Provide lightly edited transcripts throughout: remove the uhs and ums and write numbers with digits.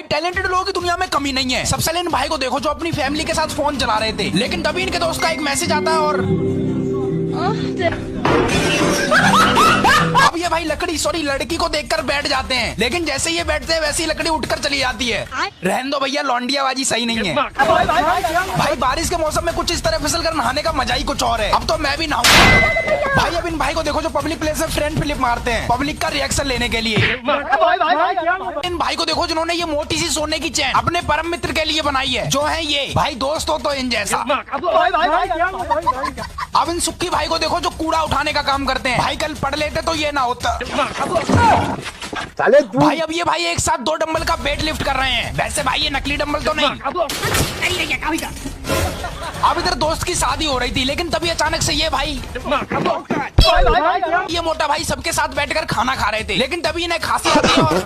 भाई टैलेंटेड लोगों की दुनिया में कमी नहीं है। सबसे पहले इन भाई को देखो जो अपनी फैमिली के साथ फोन चला रहे थे, लेकिन तभी इनके दोस्त का एक मैसेज आता है और अब ये भाई लड़की को देखकर बैठ जाते हैं, लेकिन जैसे ये बैठते हैं वैसे ही लकड़ी उठकर चली जाती है। रहने दो भैया, लौंडियाबाजी सही नहीं है। भाई बारिश के मौसम में कुछ इस तरह फिसल कर नहाने का मजा ही कुछ और है। अब तो मैं भी नहाऊंगा। भाई अब इन भाई को देखो जो पब्लिक प्लेस में फ्रंट फ्लिप मारते हैं पब्लिक का रिएक्शन लेने के लिए। इन भाई को देखो जिन्होंने ये मोटी सी सोने की चैन अपने परम मित्र के लिए बनाई है, जो है ये भाई दोस्त हो तो इन जैसा। अब इन सुक्की भाई को देखो जो कूड़ा उठाने का काम करते हैं। भाई कल पढ़ लेते तो ये ना होता। भाई अब ये भाई एक साथ 2 डंबल का वेट लिफ्ट कर रहे हैं। वैसे भाई ये नकली डंबल तो नहीं। अब इधर दोस्त की शादी हो रही थी, लेकिन तभी अचानक से ये मोटा भाई सबके साथ बैठकर खाना खा रहे थे, लेकिन तभी इन्हें खांसी आती है और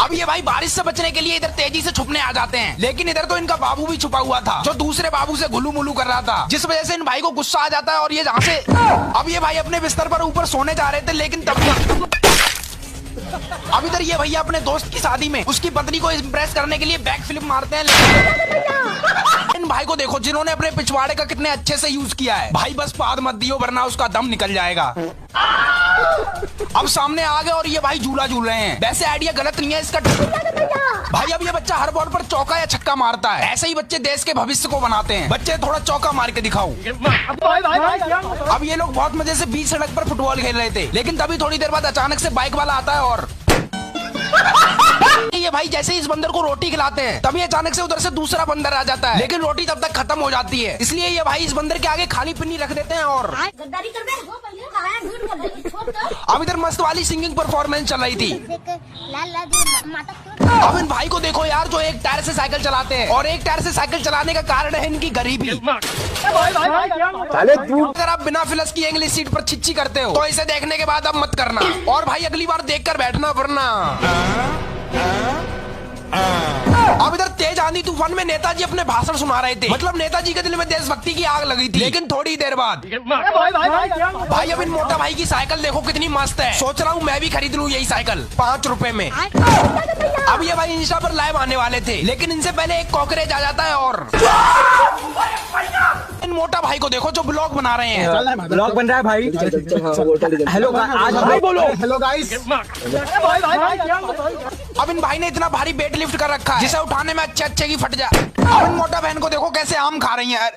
अब ये भाई बारिश से बचने के लिए इधर तेजी से छुपने आ जाते हैं, लेकिन इधर तो इनका बाबू भी छुपा हुआ था जो दूसरे बाबू से गुलू मुलू कर रहा था, जिस वजह से इन भाई को गुस्सा आ जाता है और ये जहाँ से अब ये भाई अपने बिस्तर पर ऊपर सोने जा रहे थे, लेकिन तब अब इधर ये भैया अपने दोस्त की शादी में उसकी पत्नी को इम्प्रेस करने के लिए बैक फ्लिप मारते हैं। इन भाई को देखो जिन्होंने अपने पिछवाड़े का कितने अच्छे से यूज किया है। भाई बस पाद मत दियो वरना उसका दम निकल जाएगा। अब सामने आ गए और ये भाई झूला झूल रहे हैं। वैसे आइडिया गलत नहीं है इसका। भाई अब ये बच्चा हर बॉल पर चौका या छक्का मारता है। ऐसे ही बच्चे देश के भविष्य को बनाते हैं। बच्चे थोड़ा चौका मार के दिखाओ। अब ये लोग बहुत मजे से बीच सड़क पर फुटबॉल खेल रहे थे, लेकिन तभी थोड़ी देर बाद अचानक से बाइक वाला आता है और ये भाई जैसे ही इस बंदर को रोटी खिलाते हैं तभी अचानक से उधर से दूसरा बंदर आ जाता है, लेकिन रोटी तब तक खत्म हो जाती है, इसलिए ये भाई इस बंदर के आगे खाली पिन्नी रख देते हैं और अब इधर मस्त वाली सिंगिंग परफॉर्मेंस चल रही थी। अब इन भाई को देखो यार जो एक टायर से साइकिल चलाते हैं और एक टायर से साइकिल चलाने का कारण है इनकी गरीबी। अगर आप बिना फिलस की इंग्लिश सीट पर छिच्ची करते हो तो इसे देखने के बाद अब मत करना, और भाई अगली बार देखकर बैठना वरना। अब इधर तेज आंधी तूफान में नेताजी अपने भाषण सुना रहे थे, मतलब नेताजी के दिल में देशभक्ति की आग लगी थी, लेकिन थोड़ी देर बाद भाई अब इन मोटा भाई की साइकिल देखो कितनी मस्त है। सोच रहा हूँ मैं भी खरीद लूँ यही साइकिल 5 रुपए में। अब ये भाई इंस्टा पर लाइव आने वाले थे, लेकिन इनसे पहले एक कॉकरोच आ जाता है और इन मोटा भाई को देखो जो ब्लॉग बना रहे हैं। ब्लॉग बन रहा है भाई। हेलो आज भाई बोलो हेलो गाइस। अब इन भाई ने इतना भारी वेट लिफ्ट कर रखा है जिसे उठाने में अच्छे की फट जाए। अब इन मोटा बहन को देखो कैसे आम खा रही है।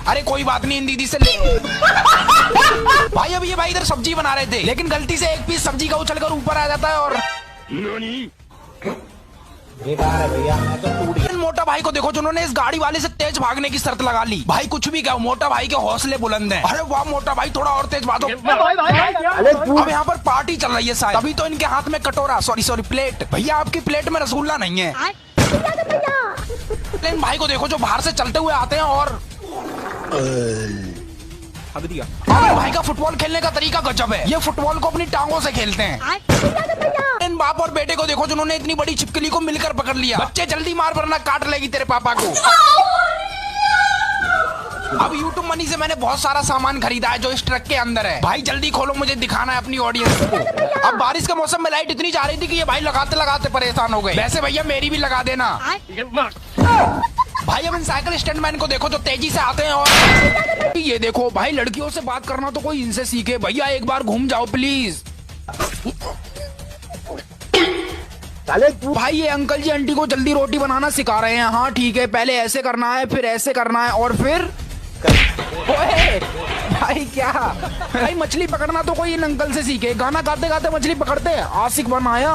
अरे कोई बात नहीं, इन दीदी से ले। भाई अब ये भाई इधर सब्जी बना रहे थे, लेकिन गलती से एक पीस सब्जी का उछलकर ऊपर आ जाता है और मोटा भाई को देखो जिन्होंने इस गाड़ी वाले से तेज भागने की शर्त लगा ली। भाई कुछ भी कहो मोटा भाई के हौसले बुलंद हैं। अरे वाह मोटा भाई थोड़ा और तेज भागो। अब यहाँ पर पार्टी चल रही है शायद, तभी तो इनके हाथ में कटोरा सॉरी प्लेट। भैया आपकी प्लेट में रसगुल्ला नहीं है। इन भाई को देखो जो बाहर से चलते हुए आते हैं और भाई का फुटबॉल खेलने का तरीका गजब है। ये फुटबॉल को अपनी टांगों से खेलते हैं। इन बाप और बेटे को देखो जिन्होंने इतनी बड़ी छिपकली को मिलकर पकड़ लिया। बच्चे जल्दी मार वरना काट लेगी तेरे पापा को। अब YouTube मनी से मैंने बहुत सारा सामान खरीदा है जो इस ट्रक के अंदर है। भाई जल्दी खोलो, मुझे दिखाना है अपनी ऑडियंस को। अब बारिश के मौसम में लाइट इतनी जा रही थी कि ये भाई लगाते लगाते परेशान हो गए। वैसे भैया मेरी भी लगा देना। भाई अब इन साइकिल स्टैंडमैन को देखो जो तेजी से आते हैं और ये देखो भाई लड़कियों से बात करना तो कोई इनसे सीखे। भैया एक बार घूम जाओ प्लीज। भाई ये अंकल जी आंटी को जल्दी रोटी बनाना सिखा रहे हैं। हाँ ठीक है, पहले ऐसे करना है फिर ऐसे करना है और फिर भाई क्या भाई मछली पकड़ना तो कोई इन अंकल से सीखे। गाना गाते गाते मछली पकड़ते हैं। आशिक बनाया